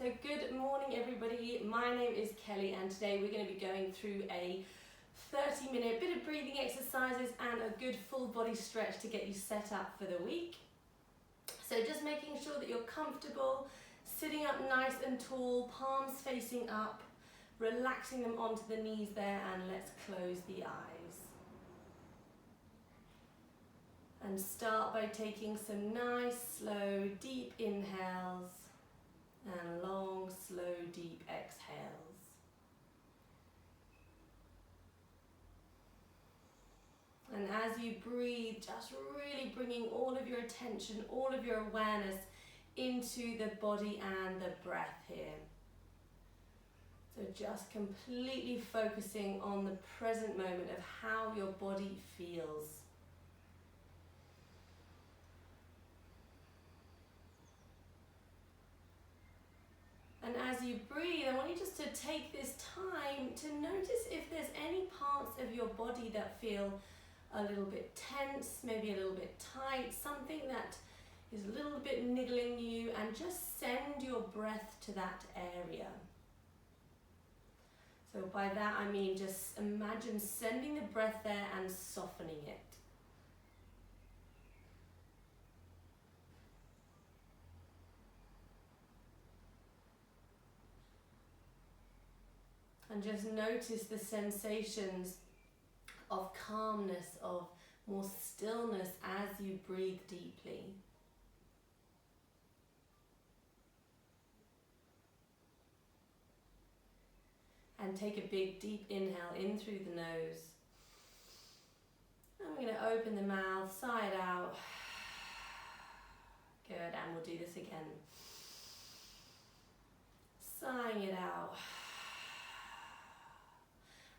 So good morning everybody, my name is Kelly and today we're going to be going through a 30-minute bit of breathing exercises and a good full body stretch to get you set up for the week. So just making sure that you're comfortable, sitting up nice and tall, palms facing up, relaxing them onto the knees there, and let's close the eyes. And start by taking some nice, slow, deep inhales and long, slow, deep exhales. And as you breathe, just really bringing all of your attention, all of your awareness into the body and the breath here. So just completely focusing on the present moment of how your body feels. And as you breathe, I want you just to take this time to notice if there's any parts of your body that feel a little bit tense, maybe a little bit tight, something that is a little bit niggling you, and just send your breath to that area. So by that I mean just imagine sending the breath there and softening it. And just notice the sensations of calmness, of more stillness as you breathe deeply. And take a big deep inhale in through the nose. And we're going to open the mouth, sigh it out. Good, and we'll do this again. Sighing it out.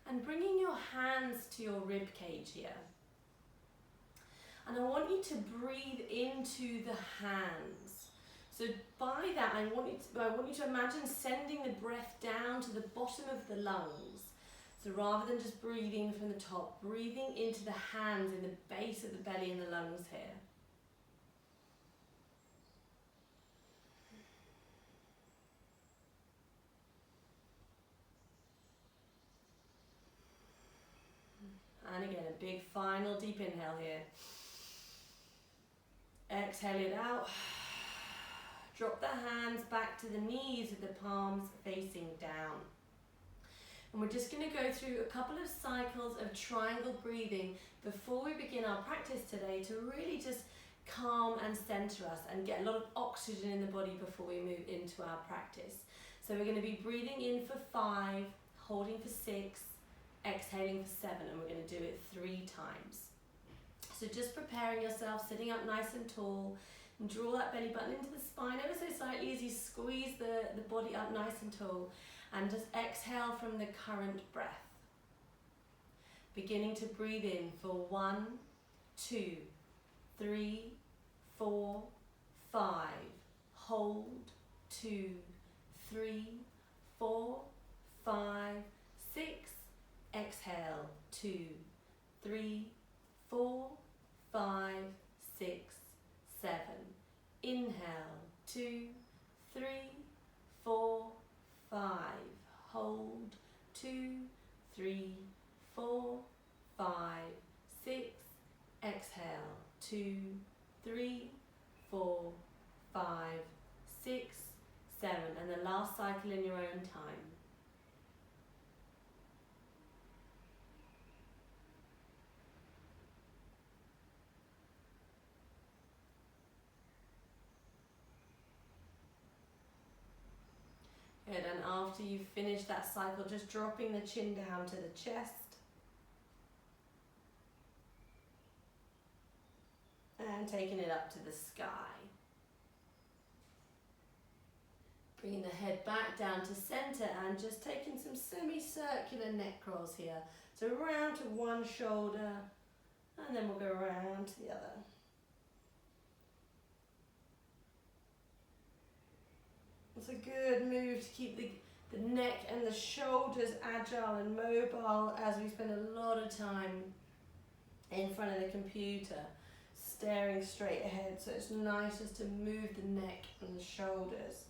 And bringing your hands to your rib cage here. And I want you to breathe into the hands. So by that, I want you to imagine sending the breath down to the bottom of the lungs. So rather than just breathing from the top, breathing into the hands in the base of the belly and the lungs here. And again, a big final deep inhale here. Exhale it out. Drop the hands back to the knees with the palms facing down. And we're just going to go through a couple of cycles of triangle breathing before we begin our practice today to really just calm and center us and get a lot of oxygen in the body before we move into our practice. So we're going to be breathing in for 5, holding for 6, exhaling for 7, and we're going to do it 3 times. So just preparing yourself, sitting up nice and tall, and draw that belly button into the spine ever so slightly as you squeeze the body up nice and tall, and just exhale from the current breath. Beginning to breathe in for 1, 2, 3, 4, 5. Hold, 2, 3, 4, 5, 6. Exhale, 2, 3, 4, 5, 6, 7. Inhale, 2, 3, 4, 5. Hold, 2, 3, 4, 5, 6. Exhale, 2, 3, 4, 5, 6, 7. And the last cycle in your own time. Good, and after you've finished that cycle, just dropping the chin down to the chest. And taking it up to the sky. Bringing the head back down to center and just taking some semicircular neck rolls here. So round to one shoulder, and then we'll go around to the other. It's a good move to keep the neck and the shoulders agile and mobile as we spend a lot of time in front of the computer, staring straight ahead. So it's nice just to move the neck and the shoulders.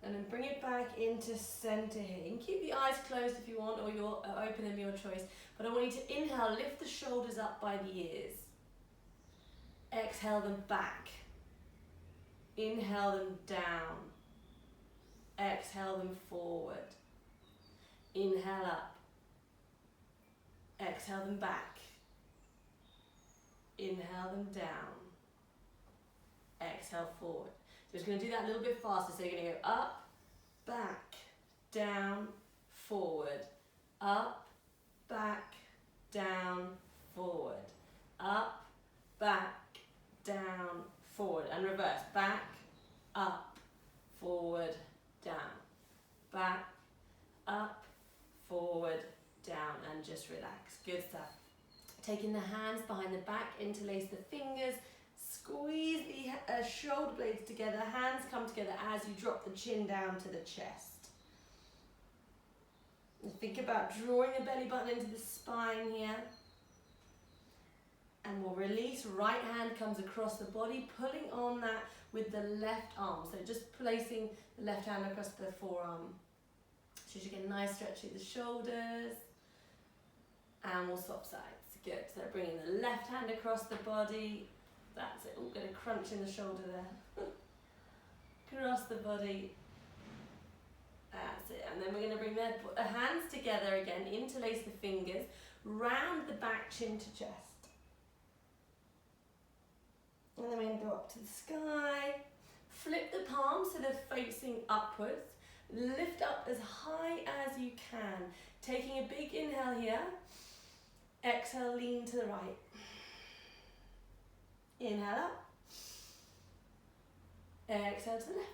And then bring it back into center here. You can keep the eyes closed if you want, or you're open them, your choice. But I want you to inhale, lift the shoulders up by the ears. Exhale them back. Inhale them down. Exhale them forward. Inhale up. Exhale them back. Inhale them down. Exhale forward. So we're just going to do that a little bit faster. So you're going to go up, back, down, forward. Up, back, down, forward. Up, back, down, forward. And reverse. Back, up, forward, down. Back, up, forward, down. And just relax. Good stuff. Taking the hands behind the back, interlace the fingers. Squeeze the shoulder blades together, hands come together as you drop the chin down to the chest. And think about drawing the belly button into the spine here. And we'll release, right hand comes across the body, pulling on that with the left arm. So just placing the left hand across the forearm. So you get a nice stretch through the shoulders. And we'll swap sides. Good, so bringing the left hand across the body. That's it. We'll get a crunch in the shoulder there. Cross the body. That's it. And then we're going to bring the hands together again. Interlace the fingers. Round the back, chin to chest. And then we're going to go up to the sky. Flip the palms so they're facing upwards. Lift up as high as you can. Taking a big inhale here. Exhale, lean to the right. Inhale up. Exhale to the left.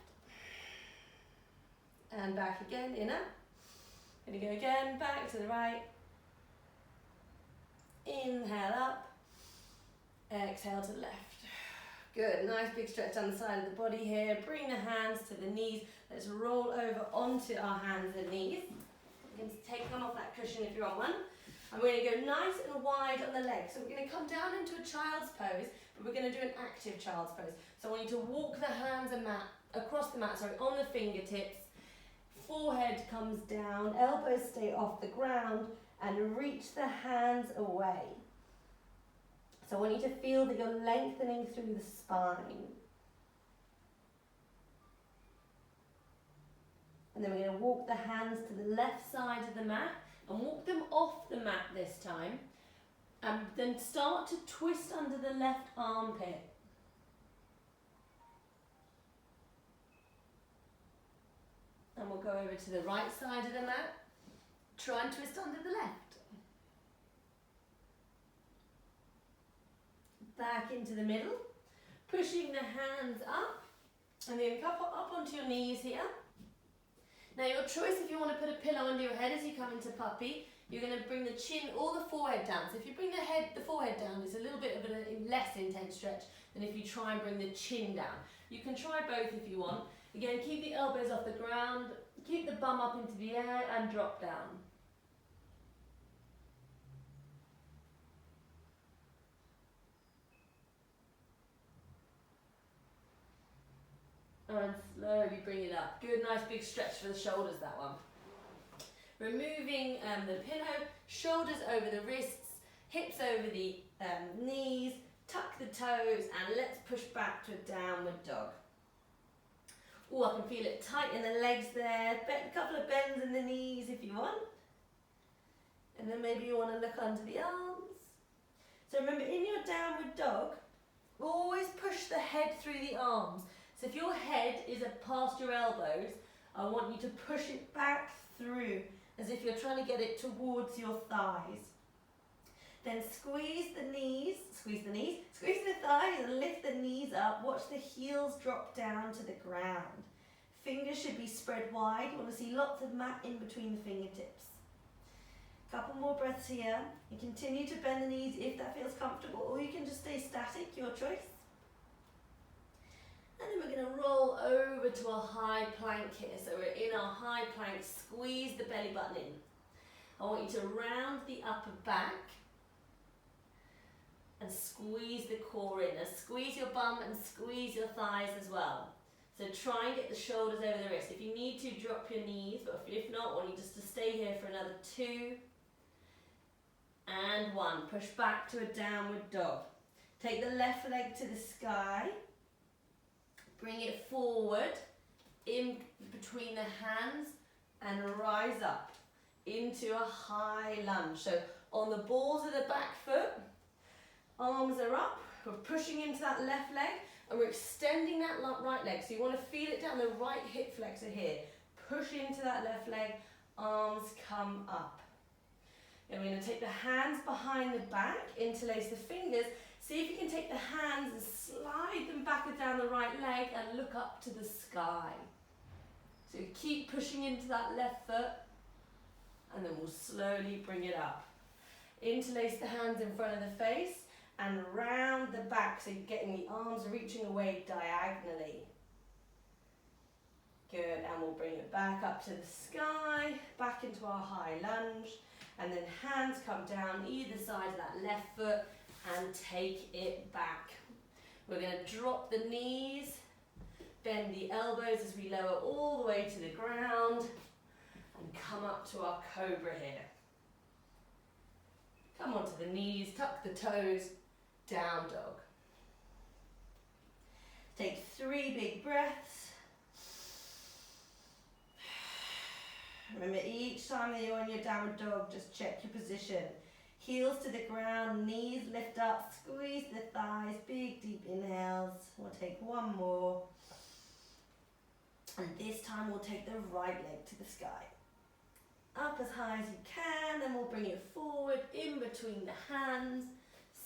And back again, in up. Gonna go again, back to the right. Inhale up. Exhale to the left. Good, nice big stretch down the side of the body here. Bring the hands to the knees. Let's roll over onto our hands and knees. You can take them off that cushion if you're on one. And we're going to go nice and wide on the legs. So we're going to come down into a child's pose, but we're going to do an active child's pose. So I want you to walk the hands and across the mat, on the fingertips. Forehead comes down, elbows stay off the ground, and reach the hands away. So I want you to feel that you're lengthening through the spine. And then we're going to walk the hands to the left side of the mat and walk them off the mat this time. And then start to twist under the left armpit. And we'll go over to the right side of the mat. Try and twist under the left. Back into the middle. Pushing the hands up. And then come up onto your knees here. Now your choice if you want to put a pillow under your head as you come into puppy. You're going to bring the chin or the forehead down. So if you bring the forehead down, it's a little bit of a less intense stretch than if you try and bring the chin down. You can try both if you want. Again, keep the elbows off the ground, keep the bum up into the air and drop down. And slowly bring it up. Good, nice big stretch for the shoulders, that one. Removing the pillow, shoulders over the wrists, hips over the knees, tuck the toes, and let's push back to a downward dog. Oh, I can feel it tight in the legs there. A couple of bends in the knees if you want. And then maybe you want to look under the arms. So remember, in your downward dog, always push the head through the arms. So if your head is past your elbows, I want you to push it back through as if you're trying to get it towards your thighs. Then squeeze the thighs and lift the knees up. Watch the heels drop down to the ground. Fingers should be spread wide. You want to see lots of mat in between the fingertips. Couple more breaths here. You continue to bend the knees if that feels comfortable, or you can just stay static, your choice. And then we're going to roll over to a high plank here. So we're in our high plank. Squeeze the belly button in. I want you to round the upper back and squeeze the core in. Now squeeze your bum and squeeze your thighs as well. So try and get the shoulders over the wrist. If you need to, drop your knees, but if not, I want you just to stay here for another 2 and 1. Push back to a downward dog. Take the left leg to the sky. Bring it forward, in between the hands, and rise up into a high lunge. So on the balls of the back foot, arms are up, we're pushing into that left leg, and we're extending that right leg. So you want to feel it down the right hip flexor here. Push into that left leg, arms come up. And we're going to take the hands behind the back, interlace the fingers. See if you can take the hands and slide them back and down the right leg and look up to the sky. So keep pushing into that left foot, and then we'll slowly bring it up. Interlace the hands in front of the face and round the back, so you're getting the arms reaching away diagonally. Good, and we'll bring it back up to the sky, back into our high lunge, and then hands come down either side of that left foot and take it back. We're going to drop the knees, bend the elbows as we lower all the way to the ground, and come up to our cobra here. Come onto the knees, tuck the toes, down dog. Take 3 big breaths. Remember, each time that you're in your downward dog, just check your position. Heels to the ground, knees lift up, squeeze the thighs, big deep inhales. We'll take 1 more. And this time we'll take the right leg to the sky. Up as high as you can, then we'll bring it forward in between the hands.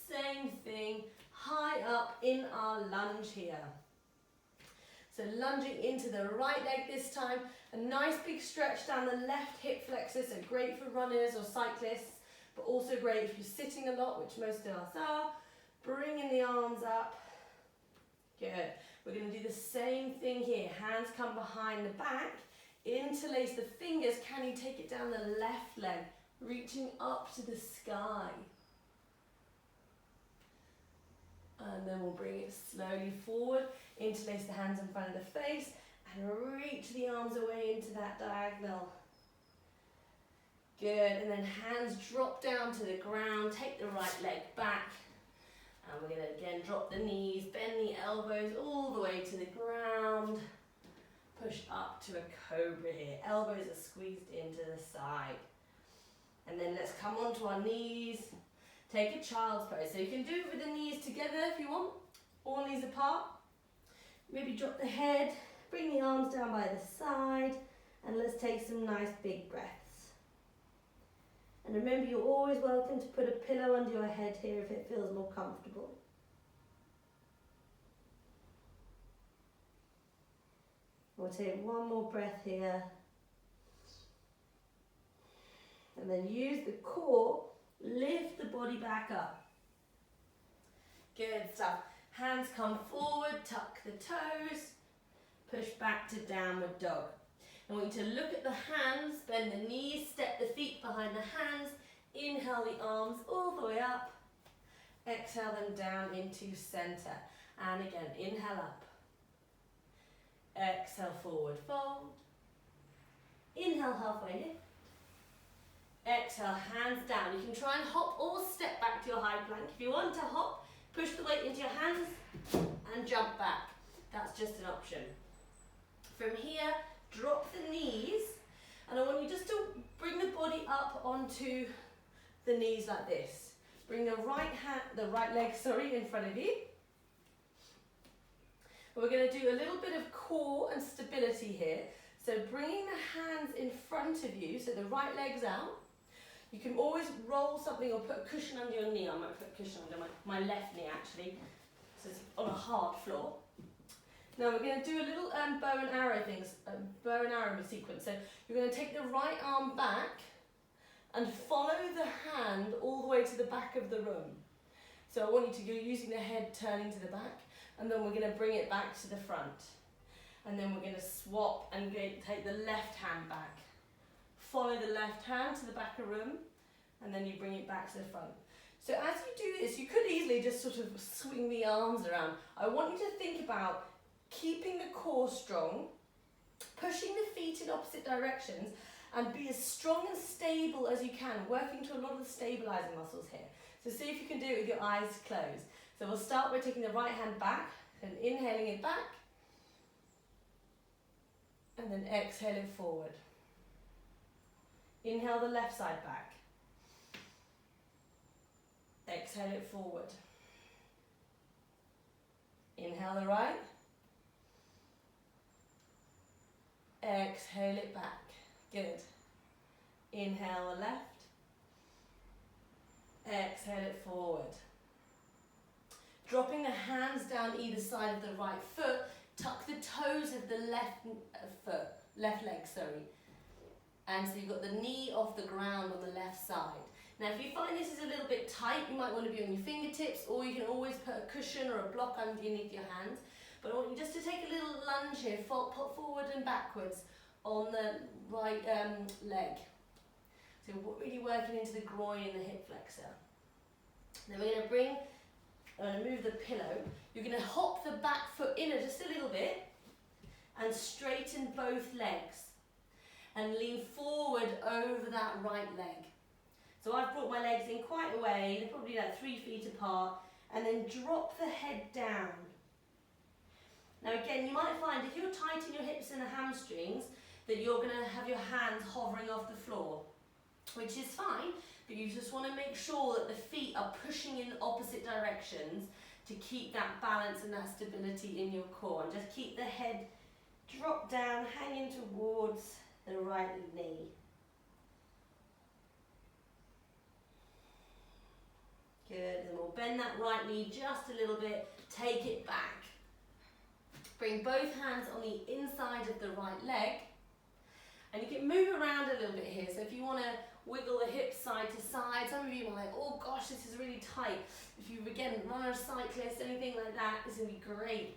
Same thing, high up in our lunge here. So lunging into the right leg this time. A nice big stretch down the left hip flexor, so great for runners or cyclists, but also great if you're sitting a lot, which most of us are. Bringing the arms up. Good. We're going to do the same thing here. Hands come behind the back. Interlace the fingers. Can you take it down the left leg, reaching up to the sky? And then we'll bring it slowly forward. Interlace the hands in front of the face and reach the arms away into that diagonal. Good, and then hands drop down to the ground. Take the right leg back. And we're going to again drop the knees, bend the elbows all the way to the ground. Push up to a cobra here. Elbows are squeezed into the side. And then let's come onto our knees. Take a child's pose. So you can do it with the knees together if you want, or knees apart. Maybe drop the head, bring the arms down by the side, and let's take some nice big breaths. And remember, you're always welcome to put a pillow under your head here if it feels more comfortable. We'll take 1 more breath here. And then use the core, lift the body back up. Good stuff. Hands come forward, tuck the toes, push back to downward dog. I want you to look at the hands, bend the knees, step the feet behind the hands, inhale the arms all the way up, exhale them down into center. And again, inhale up, exhale forward fold, inhale halfway lift, exhale hands down. You can try and hop or step back to your high plank. If you want to hop, push the weight into your hands and jump back. That's just an option. From here, drop the knees, and I want you just to bring the body up onto the knees like this. Bring the right leg, in front of you. We're going to do a little bit of core and stability here. So bringing the hands in front of you, so the right leg's out. You can always roll something or put a cushion under your knee. I might put a cushion under my left knee actually, so it's on a hard floor. Now we're going to do a little bow and arrow sequence. So you're going to take the right arm back and follow the hand all the way to the back of the room. So I want you to go using the head turning to the back, and then we're going to bring it back to the front. And then we're going to swap and take the left hand back. Follow the left hand to the back of the room, and then you bring it back to the front. So as you do this, you could easily just sort of swing the arms around. I want you to think about keeping the core strong, pushing the feet in opposite directions, and be as strong and stable as you can, working to a lot of the stabilizing muscles here. So see if you can do it with your eyes closed. So we'll start by taking the right hand back and inhaling it back, and then exhale it forward. Inhale the left side back. Exhale it forward. Inhale the right. Exhale it back. Good. Inhale the left. Exhale it forward. Dropping the hands down either side of the right foot. Tuck the toes of the left leg, sorry. And so you've got the knee off the ground on the left side. Now if you find this is a little bit tight, you might want to be on your fingertips, or you can always put a cushion or a block underneath your hands. But I want you just to take a little lunge here, pop forward and backwards on the right leg. So we're really working into the groin and the hip flexor. Then we're going to move the pillow. You're going to hop the back foot inner just a little bit and straighten both legs. And lean forward over that right leg. So I've brought my legs in quite a way, they're probably like 3 feet apart, and then drop the head down. Now again, you might find if you're tight in your hips and the hamstrings, that you're going to have your hands hovering off the floor, which is fine, but you just want to make sure that the feet are pushing in opposite directions to keep that balance and that stability in your core. And just keep the head drop down, hanging towards the right knee. Good, and we'll bend that right knee just a little bit, take it back. Bring both hands on the inside of the right leg, and you can move around a little bit here. So if you want to wiggle the hips side to side, some of you are like, oh gosh, this is really tight. If you, again, runner, cyclist, anything like that, this is going to be great.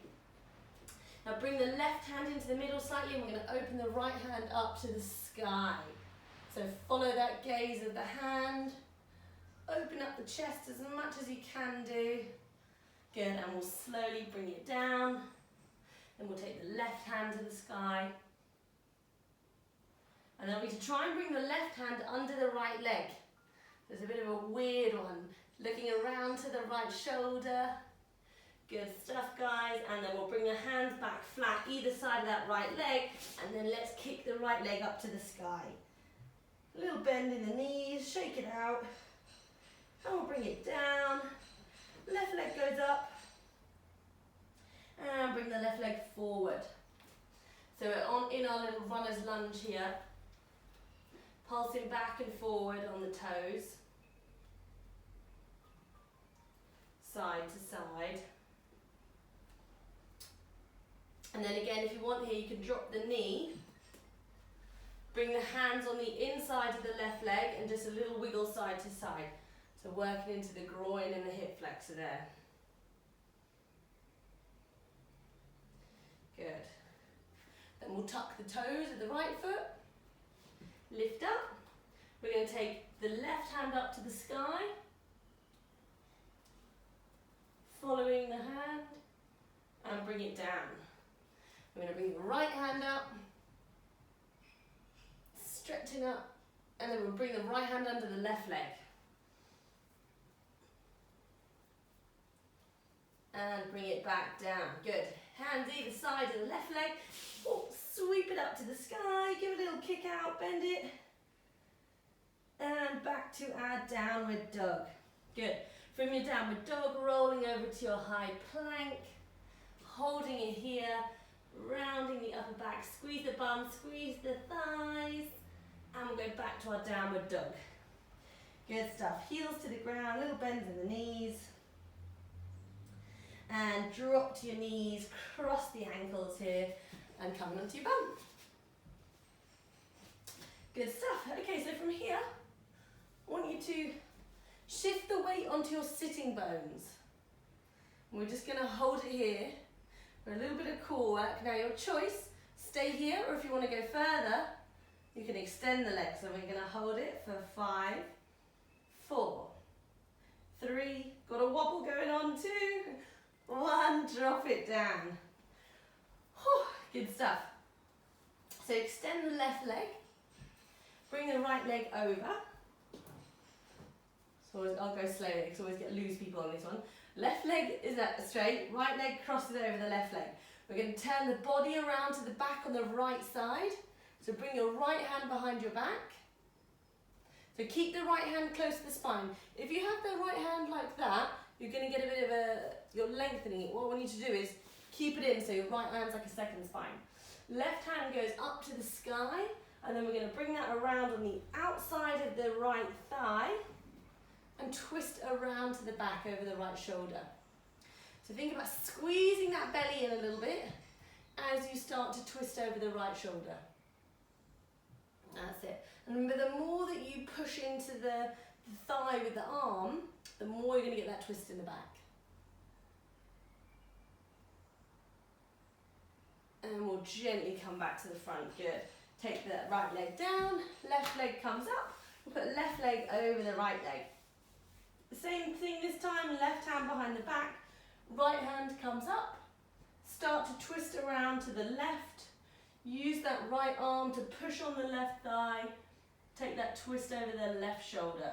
Now bring the left hand into the middle slightly, and we're going to open the right hand up to the sky. So follow that gaze of the hand. Open up the chest as much as you can do. Good, and we'll slowly bring it down. Then we'll take the left hand to the sky. And then we're going to try and bring the left hand under the right leg. There's a bit of a weird one. Looking around to the right shoulder. Good stuff, guys. And then we'll bring the hands back flat either side of that right leg, and then let's kick the right leg up to the sky. A little bend in the knees, shake it out, and we'll bring it down. Left leg goes up, and bring the left leg forward. So we're in our little runner's lunge here, pulsing back and forward on the toes, side to side. And then again, if you want here, you can drop the knee, bring the hands on the inside of the left leg, and just a little wiggle side to side. So working into the groin and the hip flexor there. Good. Then we'll tuck the toes of the right foot, lift up. We're going to take the left hand up to the sky, following the hand, and bring it down. We're going to bring the right hand up, stretching up, and then we'll bring the right hand under the left leg. And bring it back down. Good. Hands either side of the left leg. Oh, sweep it up to the sky, give it a little kick out, bend it. And back to our downward dog. Good. From your downward dog, rolling over to your high plank, holding it here, rounding the upper back, squeeze the bum, squeeze the thighs, and we'll go back to our downward dog. Good stuff. Heels to the ground, little bends in the knees. And drop to your knees, cross the ankles here, and come onto your bum. Good stuff. Okay, so from here, I want you to shift the weight onto your sitting bones. And we're just going to hold it here for a little bit of core work. Now your choice, stay here, or if you want to go further, you can extend the legs. So we're going to hold it for 5, 4, 3, got a wobble going on 2, 1, drop it down. Good stuff. So extend the left leg. Bring the right leg over. So I'll go slowly because I always get loose people on this one. Left leg is straight, right leg crosses over the left leg. We're going to turn the body around to the back on the right side. So bring your right hand behind your back. So keep the right hand close to the spine. If you have the right hand like that, you're going to get a bit of you're lengthening it. What we need to do is keep it in so your right hand's like a second spine. Left hand goes up to the sky, and then we're going to bring that around on the outside of the right thigh and twist around to the back over the right shoulder. So think about squeezing that belly in a little bit as you start to twist over the right shoulder. That's it. And remember, the more that you push into the thigh with the arm, the more you're going to get that twist in the back. And we'll gently come back to the front. Good. Take the right leg down, left leg comes up. We'll put left leg over the right leg. The same thing this time, left hand behind the back, right hand comes up. Start to twist around to the left. Use that right arm to push on the left thigh. Take that twist over the left shoulder.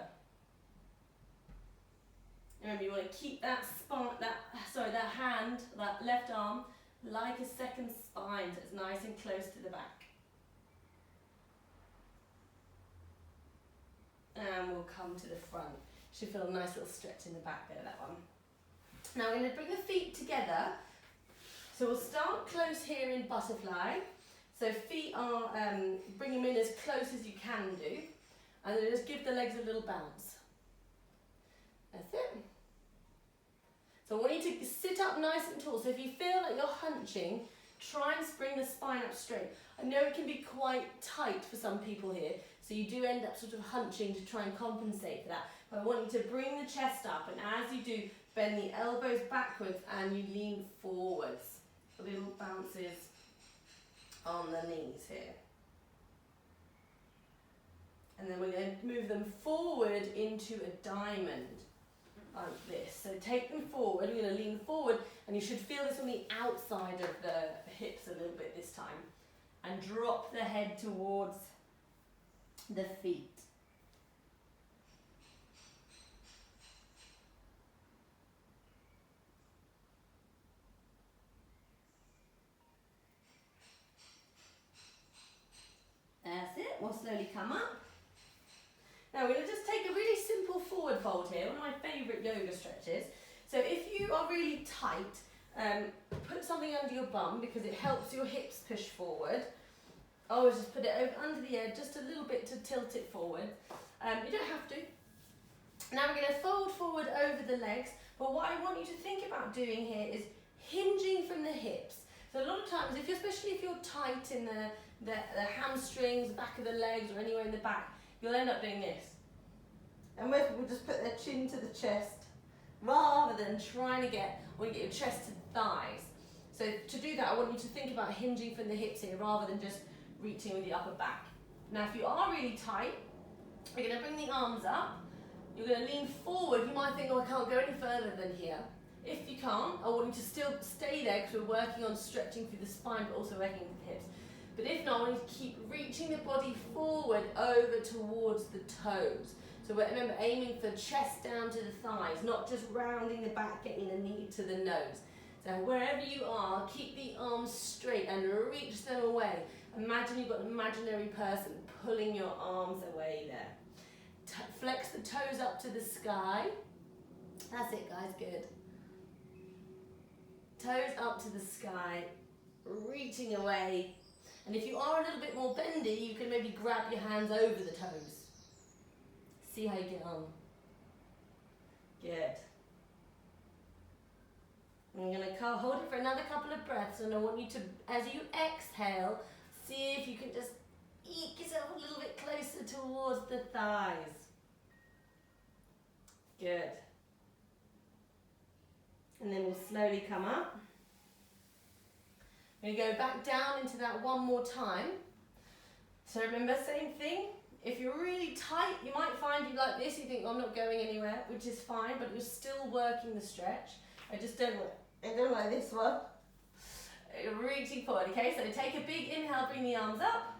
Remember, you want to keep that hand, that left arm, like a second spine, so it's nice and close to the back. And we'll come to the front. Should feel a nice little stretch in the back there, that one. Now we're going to bring the feet together. So we'll start close here in butterfly. So feet are, bring them in as close as you can do. And then just give the legs a little bounce. That's it. So I want you to sit up nice and tall. So if you feel like you're hunching, try and bring the spine up straight. I know it can be quite tight for some people here, so you do end up sort of hunching to try and compensate for that. But I want you to bring the chest up, and as you do, bend the elbows backwards and you lean forwards. Little bounces on the knees here. And then we're going to move them forward into a diamond, like this. So take them forward, you're going to lean forward, and you should feel this on the outside of the hips a little bit this time. And drop the head towards the feet. That's it, we'll slowly come up. Now we're going to just take a really simple forward fold here, one of my favourite yoga stretches. So if you are really tight, put something under your bum because it helps your hips push forward. Always just put it over under the edge, just a little bit to tilt it forward. You don't have to. Now we're going to fold forward over the legs, but what I want you to think about doing here is hinging from the hips. So a lot of times, especially if you're tight in the hamstrings, back of the legs, or anywhere in the back, you'll end up doing this. And most people just put their chin to the chest, rather than trying to get your chest to the thighs. So to do that, I want you to think about hinging from the hips here, rather than just reaching with the upper back. Now if you are really tight, you're going to bring the arms up, you're going to lean forward. You might think, oh, I can't go any further than here. If you can't, I want you to still stay there because we're working on stretching through the spine but also working with the hips. But if not, I want you to keep reaching the body forward over towards the toes. So remember, aiming for chest down to the thighs, not just rounding the back, getting the knee to the nose. So wherever you are, keep the arms straight and reach them away. Imagine you've got an imaginary person pulling your arms away there. Flex the toes up to the sky. That's it, guys, good. Toes up to the sky, reaching away. And if you are a little bit more bendy, you can maybe grab your hands over the toes. See how you get on. Good. I'm going to hold it for another couple of breaths, and I want you to, as you exhale, see if you can just eke yourself a little bit closer towards the thighs. Good. And then we'll slowly come up. We're going to go back down into that one more time. So remember, same thing. If you're really tight, you might find you like this. You think, oh, I'm not going anywhere, which is fine, but you're still working the stretch. I don't like this one. reaching forward, okay? So take a big inhale, bring the arms up.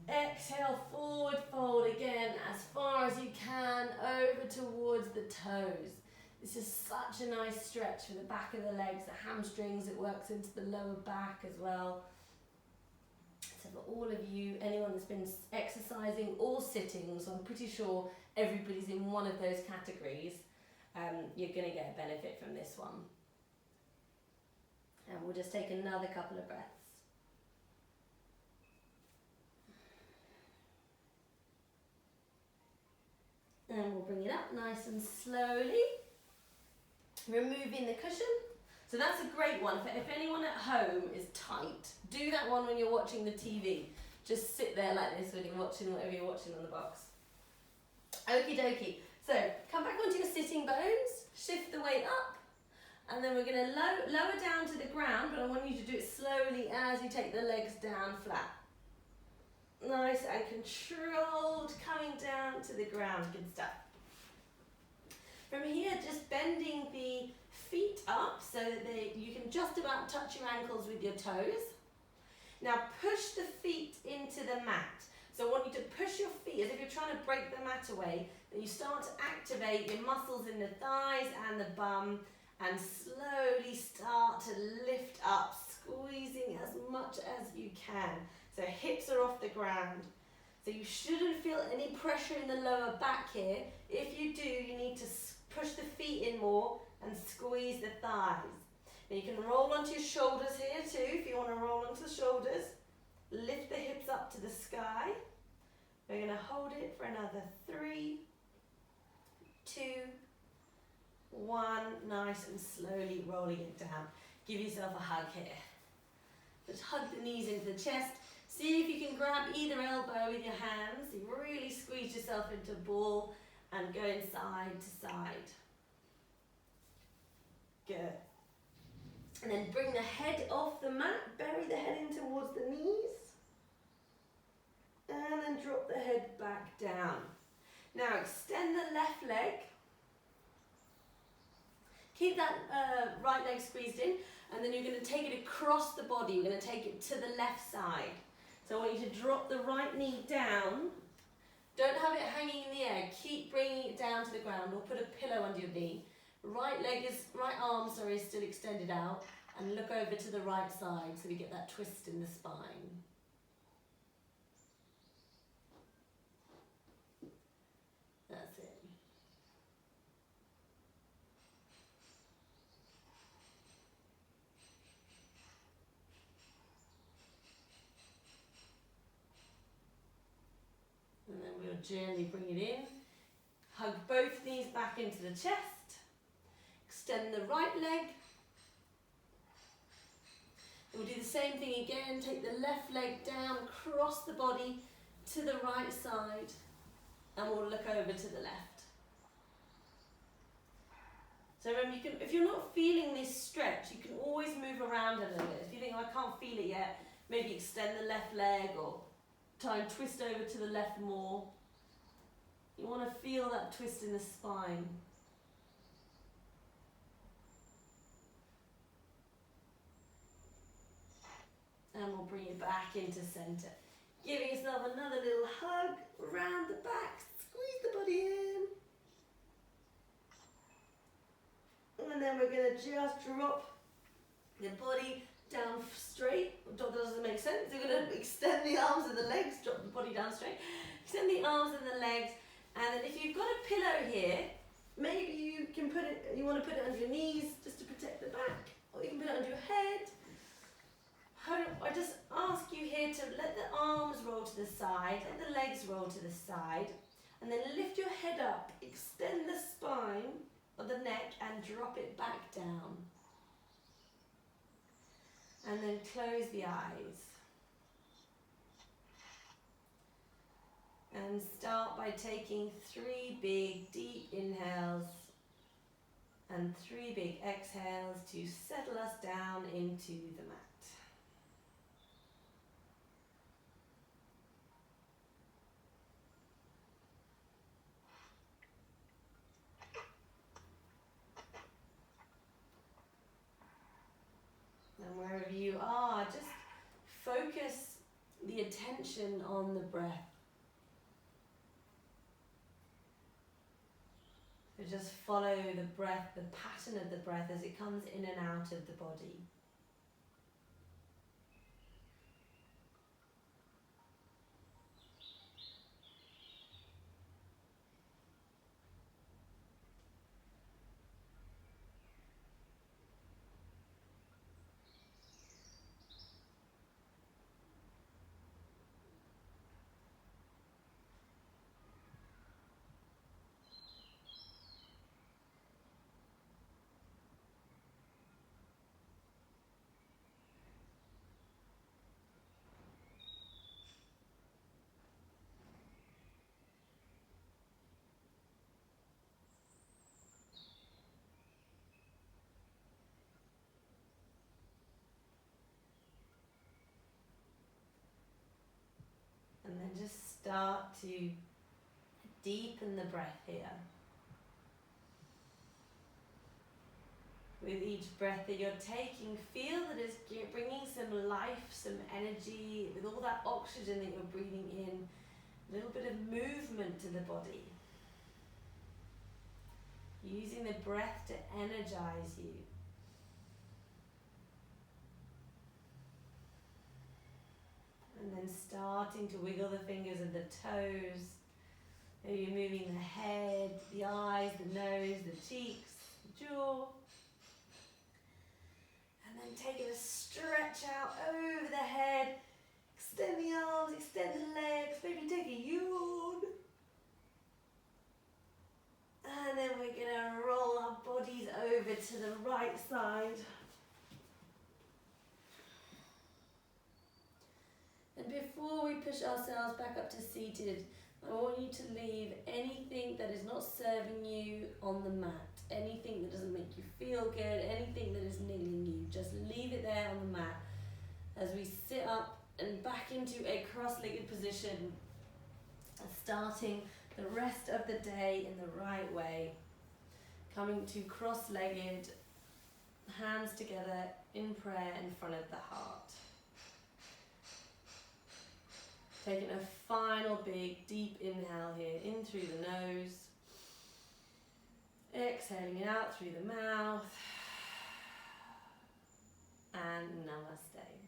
Exhale, forward fold again as far as you can, over towards the toes. This is such a nice stretch for the back of the legs, the hamstrings, it works into the lower back as well. So for all of you, anyone that's been exercising or sitting, so I'm pretty sure everybody's in one of those categories, you're going to get a benefit from this one. And we'll just take another couple of breaths. And we'll bring it up nice and slowly. Removing the cushion. So that's a great one. If anyone at home is tight, do that one when you're watching the TV. Just sit there like this when you're watching whatever you're watching on the box. Okie dokie. So come back onto your sitting bones, shift the weight up, and then we're going to lower down to the ground, but I want you to do it slowly as you take the legs down flat. Nice and controlled, coming down to the ground. Good stuff. From here, just bending the feet up so that you can just about touch your ankles with your toes. Now push the feet into the mat. So I want you to push your feet as if you're trying to break the mat away. Then you start to activate your muscles in the thighs and the bum, and slowly start to lift up, squeezing as much as you can. So hips are off the ground. So you shouldn't feel any pressure in the lower back here. If you do, you need to push the feet in more and squeeze the thighs. Now you can roll onto your shoulders here too, if you want to roll onto the shoulders. Lift the hips up to the sky. We're going to hold it for another 3, 2, 1. Nice and slowly rolling it down. Give yourself a hug here. Just hug the knees into the chest. See if you can grab either elbow with your hands. You really squeeze yourself into a ball and going side to side. Good. And then bring the head off the mat, bury the head in towards the knees. And then drop the head back down. Now extend the left leg. Keep that right leg squeezed in, and then you're going to take it across the body. You're going to take it to the left side. So I want you to drop the right knee down. Don't have it hanging in the air. Keep bringing it down to the ground, or put a pillow under your knee. Right arm is still extended out, and look over to the right side so we get that twist in the spine. That's it. And then we'll gently bring it in. Hug both knees back into the chest. Extend the right leg. And we'll do the same thing again. Take the left leg down across the body to the right side. And we'll look over to the left. So remember, if you're not feeling this stretch, you can always move around a little bit. If you think, oh, I can't feel it yet, maybe extend the left leg or try and twist over to the left more. You want to feel that twist in the spine. And we'll bring it back into center. Giving yourself another little hug around the back. Squeeze the body in. And then we're going to just drop the body down straight. That doesn't make sense. We're going to extend the arms and the legs, drop the body down straight. Extend the arms and the legs. And then if you've got a pillow here, maybe you want to put it under your knees just to protect the back. Or you can put it under your head. I just ask you here to let the arms roll to the side, let the legs roll to the side, and then lift your head up, extend the spine of the neck and drop it back down. And then close the eyes. And start by taking 3 big deep inhales and 3 big exhales to settle us down into the mat. And wherever focus the attention on the breath. So just follow the breath, the pattern of the breath as it comes in and out of the body. And then just start to deepen the breath here. With each breath that you're taking, feel that it's bringing some life, some energy, with all that oxygen that you're breathing in, a little bit of movement to the body. Using the breath to energize you. And then starting to wiggle the fingers and the toes. Maybe moving the head, the eyes, the nose, the cheeks, the jaw. And then taking a stretch out over the head. Extend the arms, extend the legs, maybe take a yawn. And then we're going to roll our bodies over to the right side. And before we push ourselves back up to seated, I want you to leave anything that is not serving you on the mat. Anything that doesn't make you feel good, anything that is niggling you. Just leave it there on the mat as we sit up and back into a cross-legged position, starting the rest of the day in the right way. Coming to cross-legged, hands together in prayer in front of the heart. Taking a final big deep inhale here, in through the nose. Exhaling out through the mouth. And namaste.